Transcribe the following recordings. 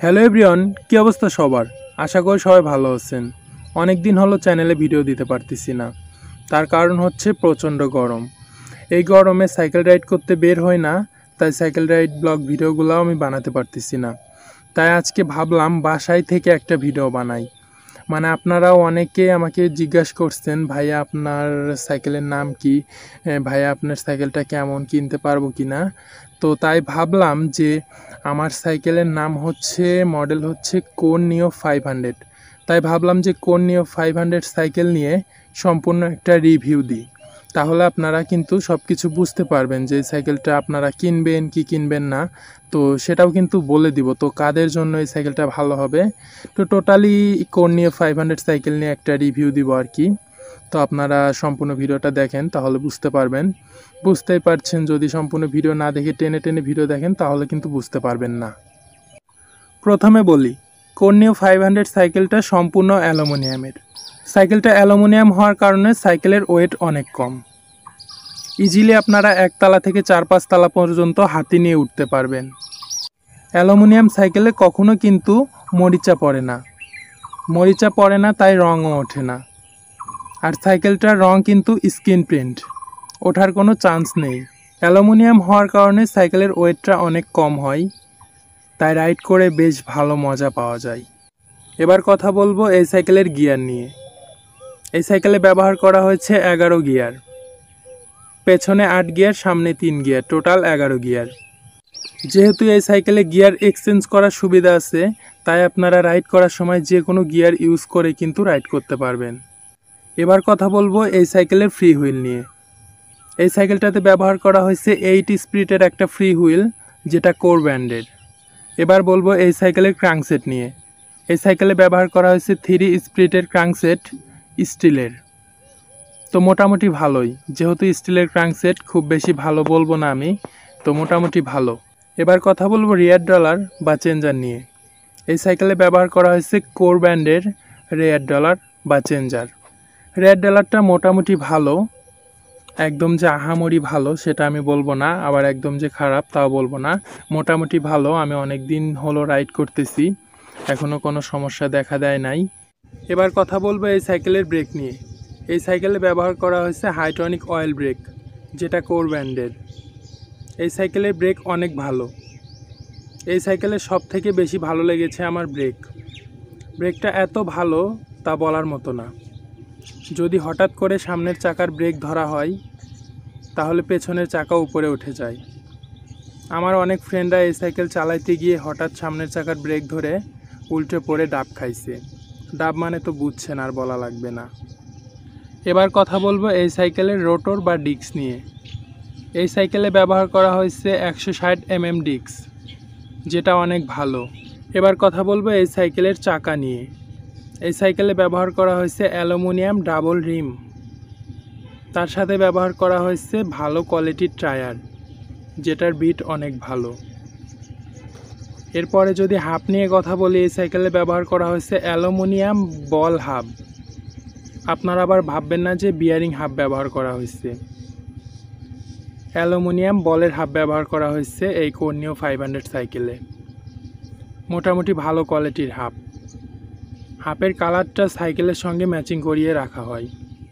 Hello everyone, কী অবস্থা সবার? আশা করি সবাই ভালো আছেন। অনেক দিন হলো চ্যানেলে ভিডিও দিতে পারতেছি না, তার কারণ হচ্ছে প্রচণ্ড গরম। এই গরমে সাইকেল রাইড করতে বের হয় না, তাই সাইকেল রাইড ব্লগ ভিডিওগুলোও আমি বানাতে পারতেছি না। তাই আজকে ভাবলাম বাসায় থেকে একটা ভিডিও বানাই। মানে আপনারাও অনেকে আমাকে জিজ্ঞাসা করছেন, ভাইয়া আপনার সাইকেলের নাম কি, ভাইয়া আপনার সাইকেলটা কেমন, কিনতে পারবো কি না। তো তাই ভাবলাম যে আমার সাইকেলের নাম হচ্ছে, মডেল হচ্ছে কোন-নিও 500। তাই ভাবলাম যে কোন-নিও 500 সাইকেল নিয়ে সম্পূর্ণ একটা রিভিউ দিই। তাহলে আপনারা কিন্তু সব কিছু বুঝতে পারবেন যে সাইকেলটা আপনারা কিনবেন কি কিনবেন না, তো সেটাও কিন্তু বলে দিব। তো কাদের জন্য এই সাইকেলটা ভালো হবে, তো টোটালি কোন-নিও 500 সাইকেল নিয়ে একটা রিভিউ দিব আর কি। তো আপনারা সম্পূর্ণ ভিডিওটা দেখেন, তাহলে বুঝতে পারবেন। বুঝতেই পারছেন, যদি সম্পূর্ণ ভিডিও না দেখে টেনে টেনে ভিডিও দেখেন তাহলে কিন্তু বুঝতে পারবেন না। প্রথমে বলি, কোন-নিও 500 সাইকেলটা সম্পূর্ণ অ্যালুমিনিয়ামের। সাইকেলটা অ্যালুমিনিয়াম হওয়ার কারণে সাইকেলের ওয়েট অনেক কম। ইজিলি আপনারা 1 তালা থেকে 4-5 তালা পর্যন্ত হাতি নিয়ে উঠতে পারবেন। অ্যালুমিনিয়াম সাইকেলে কখনো কিন্তু মরিচা পড়ে না, তাই রঙও ওঠে না। আর সাইকেলটার রং কিন্তু স্ক্রিন প্রিন্ট, ওঠার কোনো চান্স নেই। অ্যালুমিনিয়াম হওয়ার কারণে সাইকেলের ওয়েটটা অনেক কম হয়, তাই রাইড করে বেশ ভালো মজা পাওয়া যায়। এবার কথা বলবো এই সাইকেলের গিয়ার নিয়ে। এই সাইকেলে ব্যবহার করা হয়েছে 11 গিয়ার। পেছনে 8 গিয়ার, সামনে 3 গিয়ার, টোটাল 11 গিয়ার। যেহেতু এই সাইকেলে গিয়ার এক্সচেঞ্জ করার সুবিধা আছে, তাই আপনারা রাইড করার সময় যে কোনো গিয়ার ইউজ করে কিন্তু রাইড করতে পারবেন। এবার কথা বলবো এই সাইকেলের ফ্রি হুইল নিয়ে। এই সাইকেলটাতে ব্যবহার করা হয়েছে 8 স্পিরিটের একটা ফ্রি হুইল, যেটা কোর ব্র্যান্ডের। এবার বলবো এই সাইকেলের ক্রাঙ্কসেট নিয়ে। এই সাইকেলে ব্যবহার করা হয়েছে 3 স্পিরিটের ক্রাঙ্কসেট, স্টিলের। তো মোটামুটি ভালোই, যেহেতু স্টিলের ক্রাঙ্কসেট খুব বেশি ভালো বলবো না আমি, তো মোটামুটি ভালো। এবার কথা বলবো রিয়ার ডলার বা চেঞ্জার নিয়ে। এই সাইকেলে ব্যবহার করা হয়েছে কোর ব্র্যান্ডের রিয়ার ডলার বা চেঞ্জার। রিয়ার ডলারটা মোটামুটি ভালো, একদম যে আহামরি ভালো সেটা আমি বলবো না, আবার একদম যে খারাপ তাও বলবো না, মোটামুটি ভালো। আমি অনেক দিন হলো রাইড করতেছি, এখনও কোনো সমস্যা দেখা দেয় নাই। এবার কথা বলবো এই সাইকেলের ব্রেক নিয়ে। এই সাইকেলে ব্যবহার করা হয়েছে হাইট্রনিক অয়েল ব্রেক, যেটা কোর ব্র্যান্ডের। এই সাইকেলের ব্রেক অনেক ভালো। এই সাইকেলের সব থেকে বেশি ভালো লেগেছে আমার ব্রেকটা এত ভালো তা বলার মতো না। যদি হঠাৎ করে সামনের চাকার ব্রেক ধরা হয় তাহলে পেছনের চাকা উপরে উঠে যায়। আমার অনেক ফ্রেন্ডরা এই সাইকেল চালাইতে গিয়ে হঠাৎ সামনের চাকার ব্রেক ধরে উল্টে পড়ে ডাব খাইছে। ডাব মানে তো বুঝছেন, আর বলা লাগবে না। এবার কথা বলবো এই সাইকেলের রোটর বা ডিস্ক নিয়ে। এই সাইকেলে ব্যবহার করা হয়েছে 160 mm ডিস্ক, যেটা অনেক ভালো। এবার কথা বলবো এই সাইকেলের চাকা নিয়ে। এই সাইকেলে ব্যবহার করা হয়েছে অ্যালুমিনিয়াম ডাবল রিম, তার সাথে ব্যবহার করা হয়েছে ভালো কোয়ালিটির টায়ার, যেটার বিট অনেক ভালো। এরপরে যদি হাব নিয়ে কথা বলি, এই সাইকেলে ব্যবহার করা হয়েছে অ্যালুমিনিয়াম বল হাব। আপনারা আবার ভাববেন না যে বিয়ারিং হাব ব্যবহার করা হয়েছে, অ্যালুমিনিয়াম বলের হাব ব্যবহার করা হয়েছে এই কোন-নিও 500 সাইকেলে। মোটামুটি ভালো কোয়ালিটির হাবের কালারটা সাইকেলের সঙ্গে ম্যাচিং করিয়ে রাখা হয়।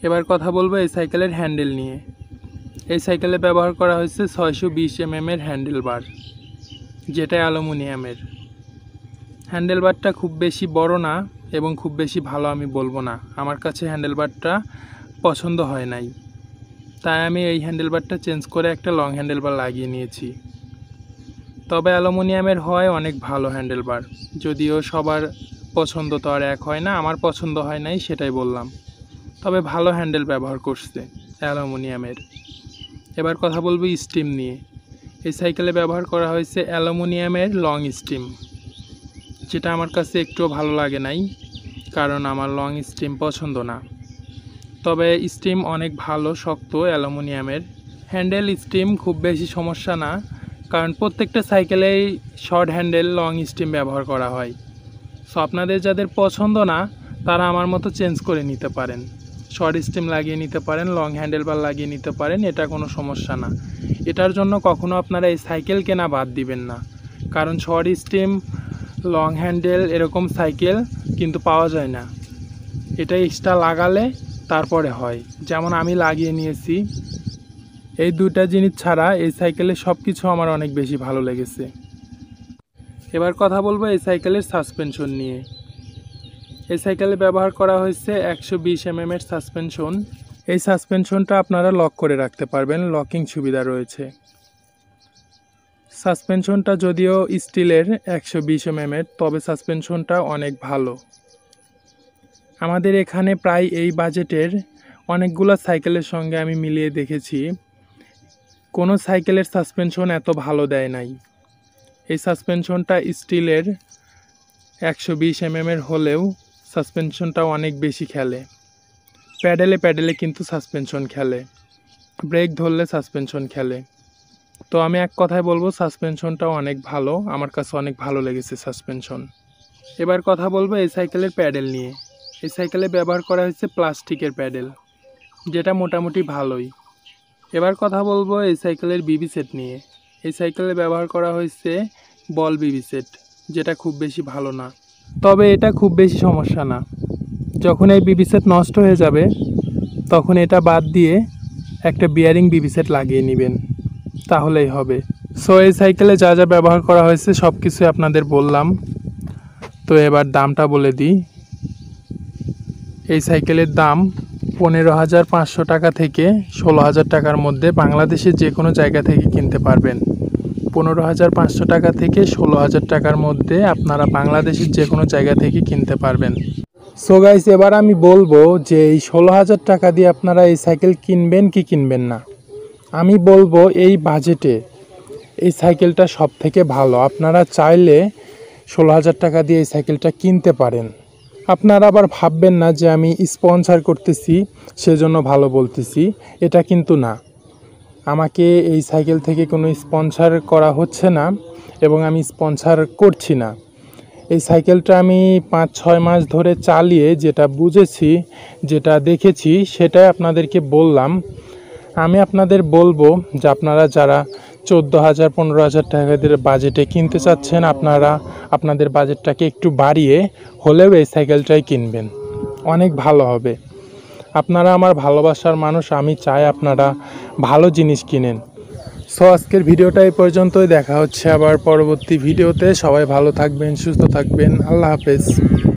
এবার কথা বলবো এই সাইকেলের হ্যান্ডেল নিয়ে। এই সাইকেলে ব্যবহার করা হয়েছে 620 mm এর হ্যান্ডেল বার, যেটা অ্যালুমিনিয়ামের। হ্যান্ডেল বারটা খুব বেশি বড় না এবং খুব বেশি ভালো আমি বলবো না, আমার কাছে হ্যান্ডেল বারটা পছন্দ হয় নাই, তাই আমি এই হ্যান্ডেল বারটা চেঞ্জ করে একটা লং হ্যান্ডেল বার লাগিয়ে নিয়েছি। তবে অ্যালুমিনিয়ামের হয় অনেক ভালো হ্যান্ডেল বার, যদিও সবার পছন্দ তো আর এক হয় না, আমার পছন্দ হয় নাই সেটাই বললাম। তবে ভালো হ্যান্ডেল ব্যবহার করছে অ্যালুমিনিয়ামের। এবার কথা বলবো স্টিম নিয়ে। এই সাইকেলে ব্যবহার করা হয়েছে অ্যালুমিনিয়ামের লং স্টিম, যেটা আমার কাছে একটুও ভালো লাগে নাই, কারণ আমার লং স্টিম পছন্দ না। তবে স্টিম অনেক ভালো, শক্ত অ্যালুমিনিয়ামের। হ্যান্ডেল স্টিম খুব বেশি সমস্যা না, কারণ প্রত্যেকটা সাইকেলেই শর্ট হ্যান্ডেল লং স্টিম ব্যবহার করা হয়। সো আপনাদের যাদের পছন্দ না তারা আমার মতো চেঞ্জ করে নিতে পারেন, শর্ট স্টিম লাগিয়ে নিতে পারেন, লং হ্যান্ডেল বার লাগিয়ে নিতে পারেন, এটা কোনো সমস্যা না। এটার জন্য কখনো আপনারা এই সাইকেল কেনা বাদ দিবেন না, কারণ শর্ট স্টিম লং হ্যান্ডেল এরকম সাইকেল কিন্তু পাওয়া যায় না। এটা এক্সট্রা লাগালে তারপরে হয়, যেমন আমি লাগিয়ে নিয়েছি। এই দুটা জিনিস ছাড়া এই সাইকেলের সব কিছু আমার অনেক বেশি ভালো লেগেছে। এবার কথা বলবো এই সাইকেলের সাসপেনশন নিয়ে। এই সাইকেলে ব্যবহার করা হয়েছে 120 mm এর সাসপেনশন। এই সাসপেনশনটা আপনারা লক করে রাখতে পারবেন, লকিং সুবিধা রয়েছে। সাসপেনশনটা যদিও স্টিলের 120 mm এর, তবে সাসপেনশনটা অনেক ভালো। আমাদের এখানে প্রায় এই বাজেটের অনেকগুলো সাইকেলের সঙ্গে আমি মিলিয়ে দেখেছি, কোনো সাইকেলের সাসপেনশন এত ভালো দেয় নাই। এই সাসপেনশনটা স্টিলের 120 mm এর হলেও সাসপেনশনটা অনেক বেশি খেলে। প্যাডেলে কিন্তু সাসপেনশন খেলে, ব্রেক ধরলে সাসপেনশন খেলে। তো আমি এক কথায় বলবো সাসপেনশনটাও অনেক ভালো, আমার কাছে অনেক ভালো লেগেছে সাসপেনশন। এবার কথা বলবো এই সাইকেলের প্যাডেল নিয়ে। এই সাইকেলে ব্যবহার করা হয়েছে প্লাস্টিকের প্যাডেল, যেটা মোটামুটি ভালোই। এবার কথা বলবো এই সাইকেলের বিবি সেট নিয়ে। এই সাইকেলে ব্যবহার করা হয়েছে বল বিবি সেট, যেটা খুব বেশি ভালো না, তবে এটা খুব বেশি সমস্যা না। যখন এই বিবি সেট নষ্ট হয়ে যাবে তখন এটা বাদ দিয়ে একটা বিয়ারিং বিবি সেট লাগিয়ে নেবেন, তাহলেই হবে। সো এই সাইকেলে যা যা ব্যবহার করা হয়েছে সব কিছুই আপনাদের বললাম। তো এবার দামটা বলে দিই। এই সাইকেলের দাম 15,500 টাকা থেকে 16,000 টাকার মধ্যে বাংলাদেশের যে কোনো জায়গা থেকে কিনতে পারবেন। 15,500 টাকা থেকে 16,000 টাকার মধ্যে আপনারা বাংলাদেশের যে কোনো জায়গা থেকে কিনতে পারবেন। সো গাইস, এবার আমি বলবো যে এই 16,000 টাকা দিয়ে আপনারা এই সাইকেল কিনবেন কি কিনবেন না। আমি বলবো এই বাজেটে এই সাইকেলটা সব থেকে ভালো। আপনারা চাইলে 16,000 টাকা দিয়ে এই সাইকেলটা কিনতে পারেন। আপনারা আবার ভাববেন না যে আমি স্পন্সর করতেছি সেজন্য ভালো বলতেছি, এটা কিন্তু না। আমাকে এই সাইকেল থেকে কোনো স্পন্সর করা হচ্ছে না এবং আমি স্পন্সর করছি না। এই সাইকেলটা আমি 5-6 মাস ধরে চালিয়ে যেটা বুঝেছি, যেটা দেখেছি, সেটাই আপনাদেরকে বললাম। আমি আপনাদের বলবো যে আপনারা যারা 14,000 15,000 টাকাদের বাজেটে কিনতে চাচ্ছেন, আপনারা আপনাদের বাজেটটাকে একটু বাড়িয়ে হলেও এই সাইকেলটাই কিনবেন, অনেক ভালো হবে। আপনারা আমার ভালোবাসার মানুষ, আমি চাই আপনারা ভালো জিনিস কিনেন। সো আজকের ভিডিওটা এই পর্যন্তই। দেখা হচ্ছে আবার পরবর্তী ভিডিওতে। সবাই ভালো থাকবেন, সুস্থ থাকবেন। আল্লাহ হাফেজ।